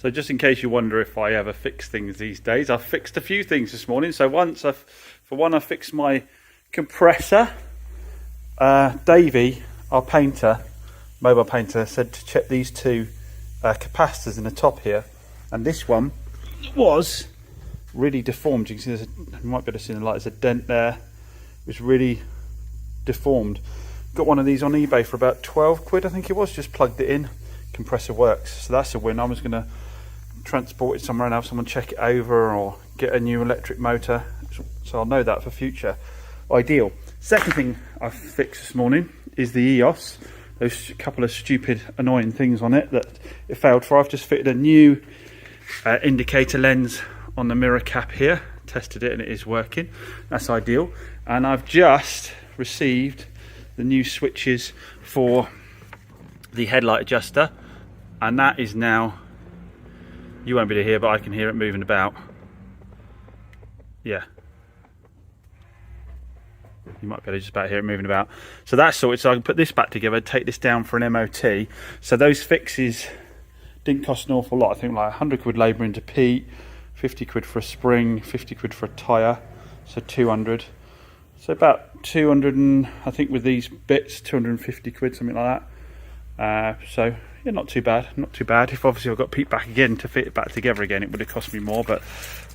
So just in case you wonder if I ever fix things these days, I've fixed a few things this morning. So for one, I fixed my compressor. Davey, our painter, mobile painter, said to check these two capacitors in the top here, and this one was really deformed. You can see you might be able to see in the light, there's a dent there. It was really deformed. Got one of these on eBay for about 12 quid, I think it was. Just plugged it in, compressor works, so that's a win. I was going to transport it somewhere and have someone check it over or get a new electric motor, so I'll know that for future. Ideal. Second thing I've fixed this morning is the EOS. Those couple of stupid annoying things on it that it failed for. I've just fitted a new indicator lens on the mirror cap here, tested it and it is working. That's ideal. And I've just received the new switches for the headlight adjuster, and that is now, you won't be able to hear, but I can hear it moving about. Yeah, you might be able to just about hear it moving about. So that's sorted, so I can put this back together, take this down for an MOT. So those fixes didn't cost an awful lot. I think like 100 quid labour into peat, 50 quid for a spring, 50 quid for a tyre, so 200. So about 200, and I think with these bits, 250 quid, something like that. So yeah, not too bad, not too bad. If obviously I've got Pete back again to fit it back together again, it would have cost me more, but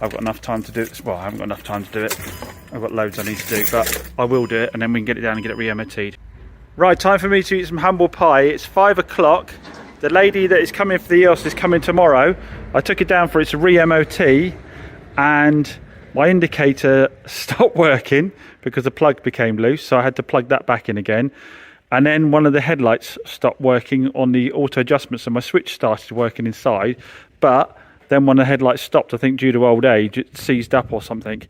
I've got enough time to do it. Well, I haven't got enough time to do it. I've got loads I need to do, but I will do it, and then we can get it down and get it re-MOT'd. Right, time for me to eat some humble pie. It's 5 o'clock. The lady that is coming for the EOS is coming tomorrow. I took it down for its re-MOT, and my indicator stopped working because the plug became loose, so I had to plug that back in again. And then one of the headlights stopped working on the auto adjustment, so my switch started working inside, but then when the headlights stopped, I think due to old age, it seized up or something.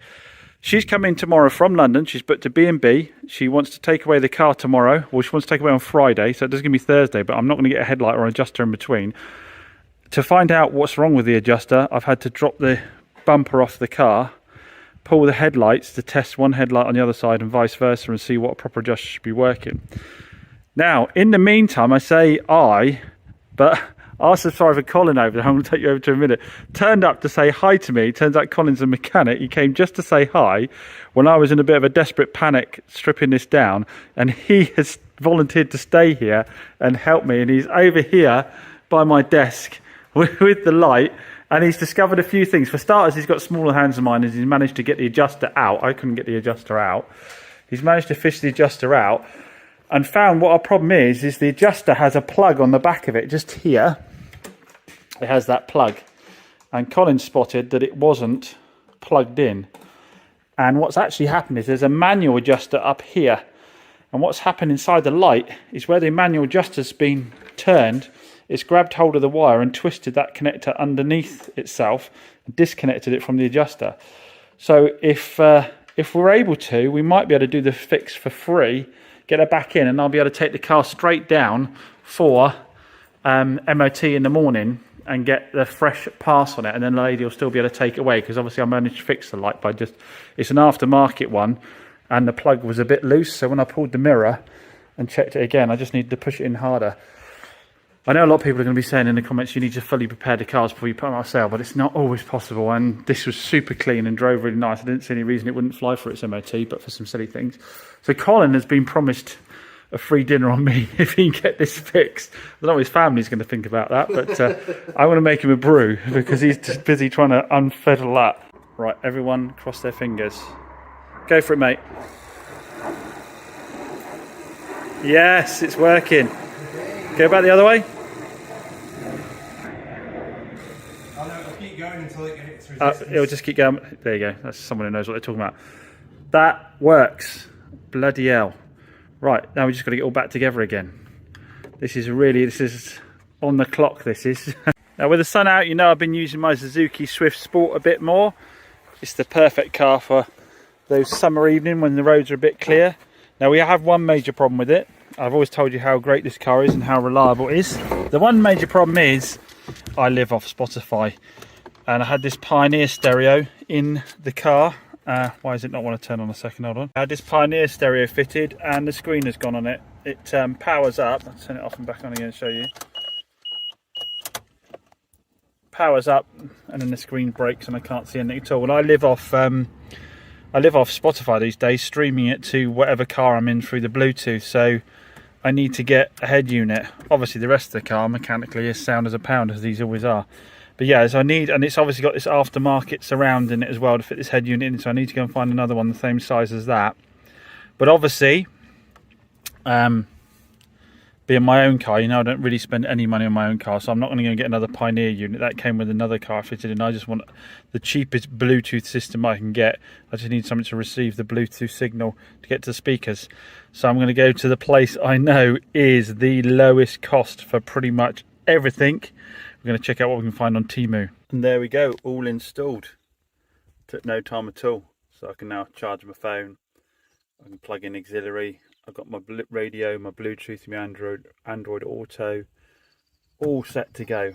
She's coming tomorrow from London. She's booked a B&B. She wants to take away the car tomorrow. Well, she wants to take away on Friday, so it does give me Thursday, but I'm not going to get a headlight or an adjuster in between. To find out what's wrong with the adjuster, I've had to drop the bumper off the car, pull the headlights to test one headlight on the other side and vice versa, and see what a proper adjuster should be working. Now, in the meantime, I say but our subscriber Colin over there, I'm going to take you over to a minute, turned up to say hi to me. Turns out Colin's a mechanic. He came just to say hi when I was in a bit of a desperate panic stripping this down, and he has volunteered to stay here and help me, and he's over here by my desk with the light, and he's discovered a few things. For starters, he's got smaller hands than mine, and he's managed to get the adjuster out. I couldn't get the adjuster out. He's managed to fish the adjuster out and found what our problem is the adjuster has a plug on the back of it, just here. It has that plug, and Colin spotted that it wasn't plugged in. And what's actually happened is there's a manual adjuster up here, and what's happened inside the light is where the manual adjuster's been turned, it's grabbed hold of the wire and twisted that connector underneath itself and disconnected it from the adjuster. So if we're able to, we might be able to do the fix for free, get her back in, and I'll be able to take the car straight down for MOT in the morning and get the fresh pass on it, and then the lady will still be able to take it away, because obviously I managed to fix the light by it's an aftermarket one, and the plug was a bit loose, so when I pulled the mirror and checked it again, I just needed to push it in harder. I know a lot of people are going to be saying in the comments you need to fully prepare the cars before you put them on sale, but it's not always possible, and this was super clean and drove really nice. I didn't see any reason it wouldn't fly for its MOT, but for some silly things. So Colin has been promised a free dinner on me if he can get this fixed. I don't know what his family's going to think about that, but I want to make him a brew because he's just busy trying to unfiddle that. Right, everyone cross their fingers. Go for it, mate. Yes, it's working. Go back the other way. It'll just keep going. There you go. That's someone who knows what they're talking about. That works. Bloody hell. Right, now we just got to get all back together again. This is on the clock, this is. Now with the sun out, you know I've been using my Suzuki Swift Sport a bit more. It's the perfect car for those summer evenings when the roads are a bit clear. Now we have one major problem with it. I've always told you how great this car is and how reliable it is. The one major problem is I live off Spotify, and I had this Pioneer stereo in the car. Why does it not want to turn on a second? Hold on. I had this Pioneer stereo fitted and the screen has gone on it. It powers up. I'll turn it off and back on again and show you. powers up, and then the screen breaks and I can't see anything at all. And I live off Spotify these days, streaming it to whatever car I'm in through the Bluetooth. So I need to get a head unit. Obviously, the rest of the car mechanically is sound as a pound, as these always are. But yeah, so I need, and it's obviously got this aftermarket surround in it as well to fit this head unit in. So I need to go and find another one the same size as that. But obviously, being my own car, you know, I don't really spend any money on my own car, so I'm not going to go and get another Pioneer unit. That came with another car fitted in. I just want the cheapest Bluetooth system I can get. I just need something to receive the Bluetooth signal to get to the speakers. So I'm going to go to the place I know is the lowest cost for pretty much everything. We're going to check out what we can find on Temu. And there we go, all installed. Took no time at all. So I can now charge my phone. I can plug in auxiliary. I've got my radio, my Bluetooth, my Android Auto, all set to go.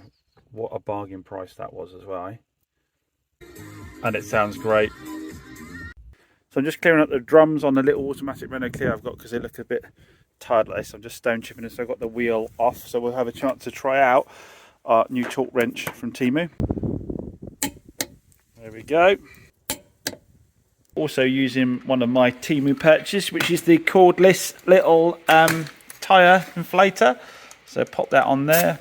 What a bargain price that was as well, eh? And it sounds great. So I'm just clearing up the drums on the little automatic Renault Clio I've got because they look a bit tired like this. I'm just stone chipping it, so I've got the wheel off. So we'll have a chance to try out our new torque wrench from Temu. There we go. Also using one of my Temu purchases, which is the cordless little tyre inflator. So pop that on there.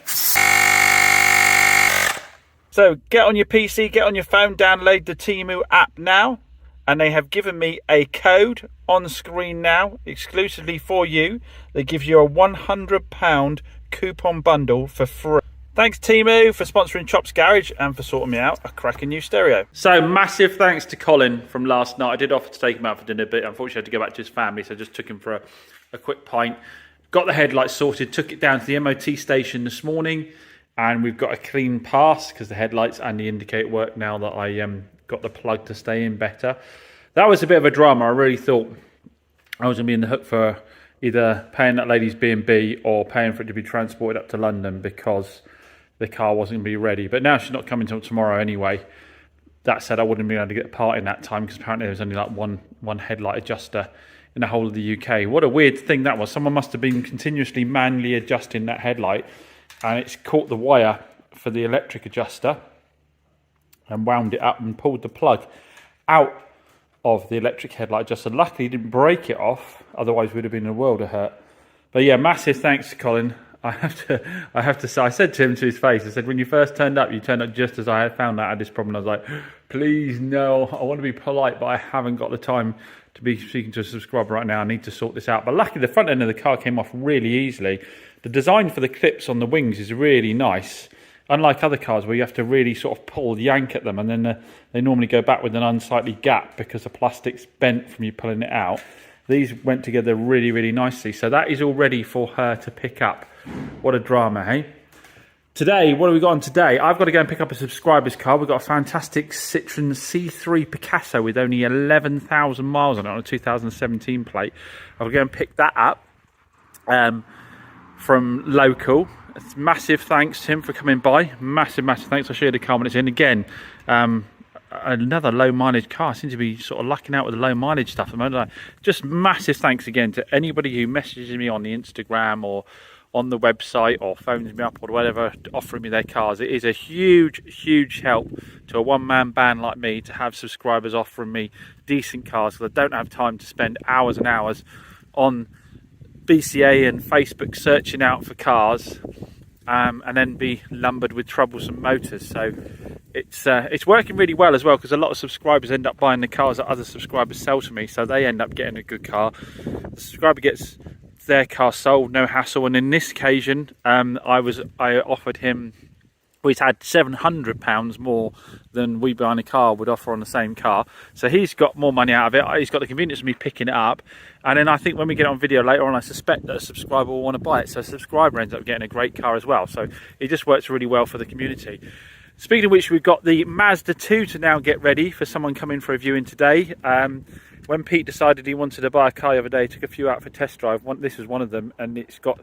So get on your PC, get on your phone, download the Temu app now. And they have given me a code on screen now, exclusively for you. They give you a £100 coupon bundle for free. Thanks Temu for sponsoring Chop's Garage and for sorting me out a cracking new stereo. So massive thanks to Colin from last night. I did offer to take him out for dinner, but unfortunately I had to go back to his family, so I just took him for a quick pint. Got the headlights sorted, took it down to the MOT station this morning, and we've got a clean pass because the headlights and the indicator work now that I got the plug to stay in better. That was a bit of a drama. I really thought I was going to be in the hook for either paying that lady's B&B or paying for it to be transported up to London because the car wasn't going to be ready. But now she's not coming until tomorrow anyway. That said, I wouldn't be able to get a part in that time because apparently there was only like one headlight adjuster in the whole of the UK. What a weird thing that was. Someone must have been continuously manually adjusting that headlight, and it's caught the wire for the electric adjuster and wound it up and pulled the plug out of the electric headlight adjuster. Luckily, it didn't break it off. Otherwise, we'd have been in a world of hurt. But yeah, massive thanks to Colin. I have to say, I said to him to his face, I said, when you first turned up, you turned up just as I had found out I had this problem. I was like, please, no, I want to be polite, but I haven't got the time to be speaking to a subscriber right now. I need to sort this out. But luckily, the front end of the car came off really easily. The design for the clips on the wings is really nice. Unlike other cars where you have to really sort of pull, yank at them, and then they normally go back with an unsightly gap because the plastic's bent from you pulling it out. These went together really, really nicely. So that is all ready for her to pick up. What a drama, hey? Today, what have we got on today? I've got to go and pick up a subscriber's car. We've got a fantastic Citroen C3 Picasso with only 11,000 miles on it on a 2017 plate. I'll go and pick that up from local. It's massive thanks to him for coming by. Massive thanks. I'll show you the car when it's in. Again, another low mileage car. I seem to be sort of lucking out with the low mileage stuff at the moment. Just massive thanks again to anybody who messages me on the Instagram or on the website or phones me up or whatever, offering me their cars. It is a huge help to a one-man band like me to have subscribers offering me decent cars, because I don't have time to spend hours and hours on BCA and Facebook searching out for cars and then be lumbered with troublesome motors. So it's working really well as well, because a lot of subscribers end up buying the cars that other subscribers sell to me, so they end up getting a good car. The subscriber gets their car sold, no hassle. And in this occasion, I offered him, well, he's had £700 more than we buying a car would offer on the same car. So he's got more money out of it. He's got the convenience of me picking it up. And then I think when we get it on video later on, I suspect that a subscriber will want to buy it. So a subscriber ends up getting a great car as well. So it just works really well for the community. Speaking of which, we've got the Mazda 2 to now get ready for someone coming for a viewing today. When Pete decided he wanted to buy a car the other day, took a few out for test drive. This was one of them, and it's got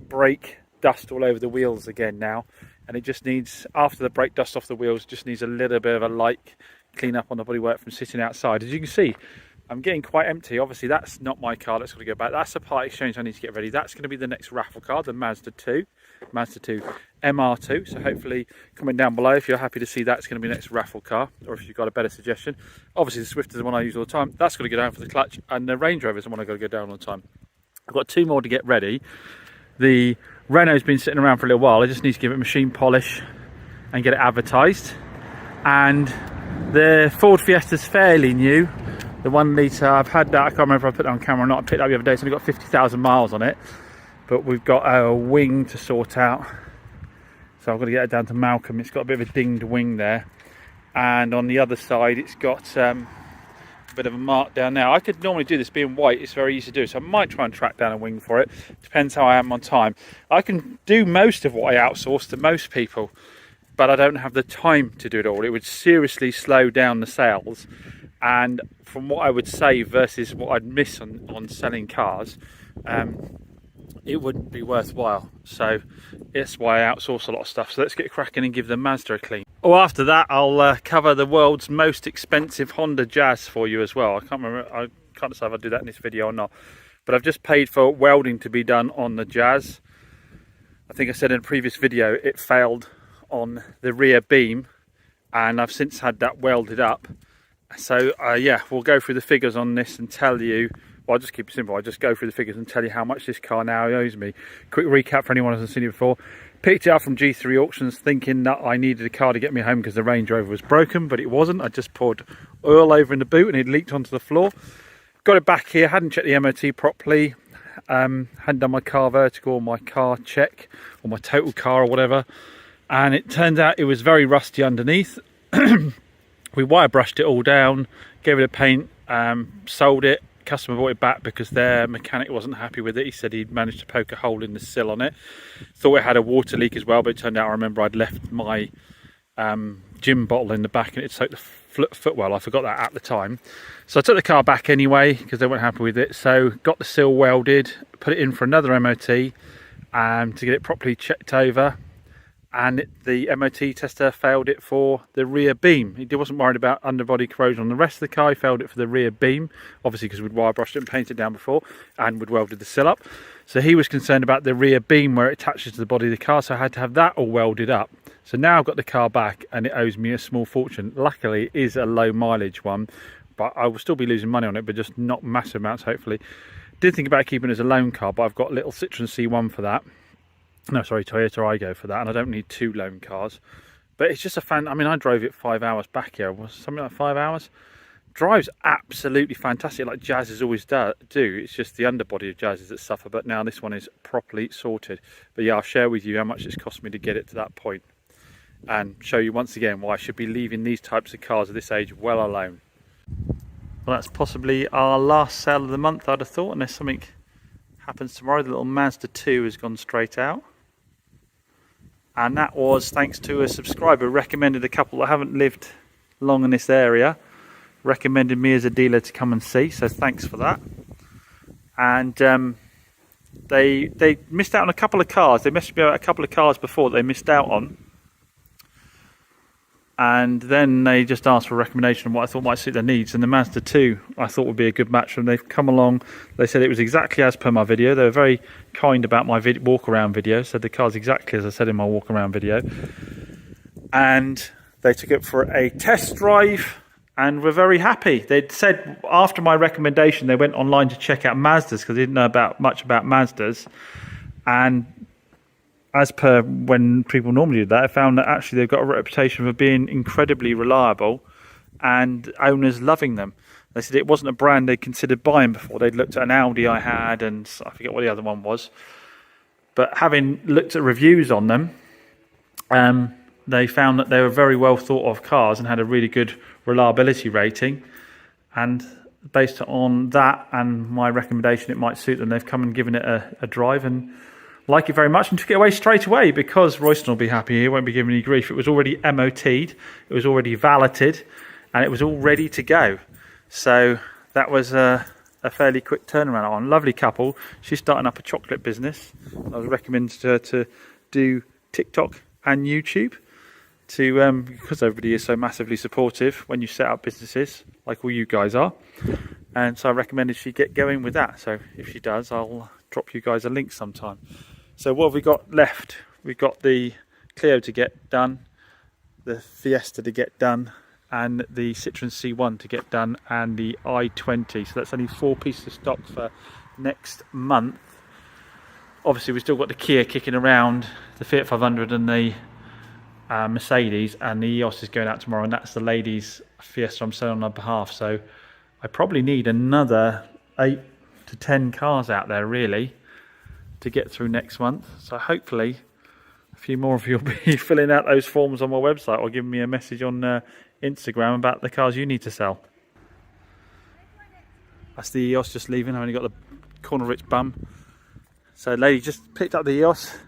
brake dust all over the wheels again now. And it just needs, after the brake dust off the wheels, just needs a little bit of a light clean up on the bodywork from sitting outside. As you can see, I'm getting quite empty. Obviously, that's not my car. That's got to go back. That's a part exchange I need to get ready. That's going to be the next raffle car, the Mazda 2 MR2. So hopefully, comment down below if you're happy to see that's going to be the next raffle car, or if you've got a better suggestion. Obviously, the Swift is the one I use all the time. That's got to go down for the clutch, and the Range Rover is the one I've got to go down all the time. I've got 2 more to get ready. The Renault's been sitting around for a little while. I just need to give it machine polish and get it advertised. And the Ford Fiesta's fairly new. The 1 litre, I've had that, I can't remember if I put that on camera or not. I picked it up the other day, it's only got 50,000 miles on it. But we've got a wing to sort out. So I've got to get it down to Malcolm. It's got a bit of a dinged wing there. And on the other side, it's got a bit of a mark down there. I could normally do this being white, it's very easy to do. So I might try and track down a wing for it. Depends how I am on time. I can do most of what I outsource to most people, but I don't have the time to do it all. It would seriously slow down the sales. And from what I would save versus what I'd miss on selling cars, it wouldn't be worthwhile. So that's why I outsource a lot of stuff. So let's get cracking and give the Mazda a clean. Oh, after that, I'll cover the world's most expensive Honda Jazz for you as well. I can't decide if I'll do that in this video or not. But I've just paid for welding to be done on the Jazz. I think I said in a previous video, it failed on the rear beam, and I've since had that welded up. So yeah, we'll go through the figures on this and tell you, well, I'll just keep it simple. I'll just go through the figures and tell you how much this car now owes me. Quick recap for anyone who hasn't seen it before. Picked it up from G3 Auctions thinking that I needed a car to get me home because the Range Rover was broken, but it wasn't. I just poured oil over in the boot and it leaked onto the floor. Got it back here, hadn't checked the MOT properly, hadn't done my car vertical or my car check or my total car or whatever. And it turns out it was very rusty underneath. We wire brushed it all down, gave it a paint, sold it. Customer bought it back because their mechanic wasn't happy with it. He said he'd managed to poke a hole in the sill on it. Thought it had a water leak as well, but it turned out, I remember I'd left my gym bottle in the back and it soaked the footwell. I forgot that at the time. So I took the car back anyway because they weren't happy with it. So got the sill welded, put it in for another MOT to get it properly checked over. And the MOT tester failed it for the rear beam. He wasn't worried about underbody corrosion on the rest of the car. He failed it for the rear beam, obviously because we'd wire brushed it and painted it down before and we'd welded the sill up. So he was concerned about the rear beam where it attaches to the body of the car, so I had to have that all welded up. So now I've got the car back and it owes me a small fortune. Luckily it is a low mileage one, but I will still be losing money on it, but just not massive amounts hopefully. Did think about keeping it as a loan car, but I've got a little Citroen C1 for that. No, sorry, Toyota Aygo for that, and I don't need 2 loan cars. But it's just a fan. I mean, I drove it 5 hours back here. Was something like 5 hours? Drives absolutely fantastic, like Jazzes always do. It's just the underbody of Jazzes that suffer. But now this one is properly sorted. But yeah, I'll share with you how much it's cost me to get it to that point, and show you once again why I should be leaving these types of cars at this age well alone. Well, that's possibly our last sale of the month, I'd have thought, unless something happens tomorrow. The little Mazda 2 has gone straight out. And that was thanks to a subscriber recommended a couple that haven't lived long in this area, recommended me as a dealer to come and see, so thanks for that. And they missed out on a couple of cars. They messaged me about a couple of cars before that they missed out on, and then they just asked for a recommendation of what I thought might suit their needs, and the Mazda 2 I thought would be a good match for them. They've come along, they said it was exactly as per my video. They were very kind about my walk around video, said the car's exactly as I said in my walk around video, and they took it for a test drive and were very happy. They'd said after my recommendation they went online to check out Mazdas because they didn't know much about Mazdas, and as per when people normally do that, I found that actually they've got a reputation for being incredibly reliable and owners loving them. They said it wasn't a brand they considered buying before. They'd looked at an Audi I had, and I forget what the other one was. But having looked at reviews on them, they found that they were very well thought of cars and had a really good reliability rating. And based on that and my recommendation it might suit them, they've come and given it a drive and like it very much, and took it away straight away because Royston will be happy. He won't be giving any grief. It was already MOT'd, it was already valeted, and it was all ready to go. So that was a fairly quick turnaround on. Lovely couple. She's starting up a chocolate business. I was recommended to her to do TikTok and YouTube because everybody is so massively supportive when you set up businesses like all you guys are. and so I recommended she get going with that. So if she does, I'll drop you guys a link sometime. So what have we got left? We've got the Clio to get done, the Fiesta to get done, and the Citroen C1 to get done, and the i20. So that's only 4 pieces of stock for next month. Obviously we've still got the Kia kicking around, the Fiat 500 and the Mercedes, and the EOS is going out tomorrow, and that's the ladies' Fiesta I'm selling on her behalf. So I probably need another 8 to 10 cars out there really to get through next month. So hopefully a few more of you will be filling out those forms on my website or giving me a message on Instagram about the cars you need to sell. That's the EOS just leaving. I've only got the corner rich bum. So lady just picked up the EOS.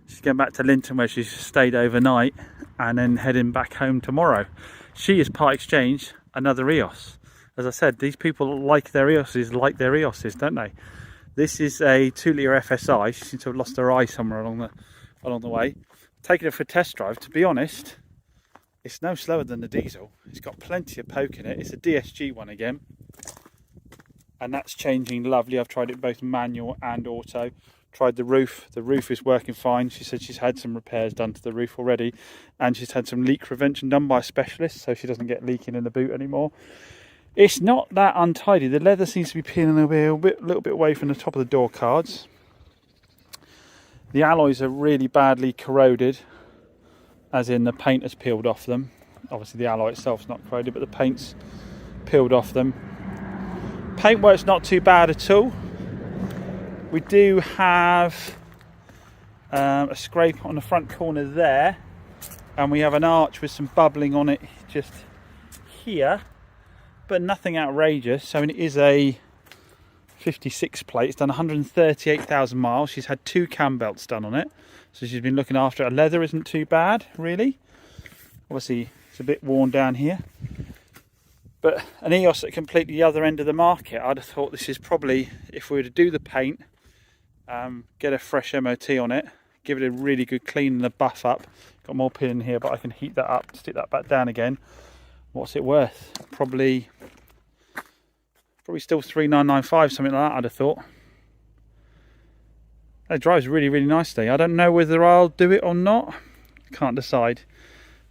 She's going back to Linton where she's stayed overnight and then heading back home tomorrow. She has part exchanged another EOS. As I said, these people like their EOSes, don't they? This is a 2-litre FSI. She seems to have lost her eye somewhere along the way. Taking it for a test drive. To be honest, it's no slower than the diesel. It's got plenty of poke in it. It's a DSG one again, and that's changing lovely. I've tried it both manual and auto. Tried the roof. The roof is working fine. She said she's had some repairs done to the roof already, and she's had some leak prevention done by a specialist, so she doesn't get leaking in the boot anymore. It's not that untidy. The leather seems to be peeling a little bit away from the top of the door cards. The alloys are really badly corroded, as in the paint has peeled off them. Obviously the alloy itself is not corroded, but the paint's peeled off them. Paintwork's not too bad at all. We do have a scrape on the front corner there, and we have an arch with some bubbling on it just here, but nothing outrageous. So it is a 56 plate. It's done 138,000 miles. She's had 2 cam belts done on it, so she's been looking after it. Leather isn't too bad really. Obviously it's a bit worn down here, but an EOS at completely the other end of the market. I'd have thought this is probably, if we were to do the paint, get a fresh MOT on it, give it a really good clean and a buff up. Got more pin in here, but I can heat that up, stick that back down again. What's it worth? Probably still 3,995, something like that, I'd have thought. It drives really, really nicely. I don't know whether I'll do it or not. Can't decide.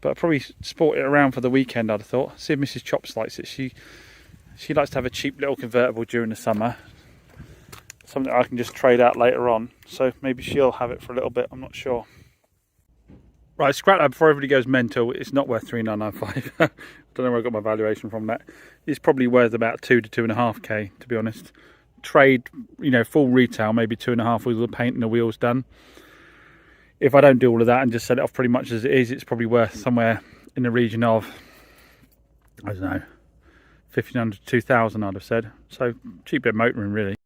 But I'll probably sport it around for the weekend, I'd have thought. See if Mrs. Chops likes it. She likes to have a cheap little convertible during the summer. Something I can just trade out later on. So maybe she'll have it for a little bit, I'm not sure. Right, scrap that before everybody goes mental. It's not worth 3,995. Don't know where I got my valuation from that. It's probably worth about 2 to 2.5k, to be honest. Trade, full retail, maybe 2.5 with all the paint and the wheels done. If I don't do all of that and just sell it off pretty much as it is, it's probably worth somewhere in the region of, I don't know, 1,500 to 2,000, I'd have said. So cheap bit of motoring really.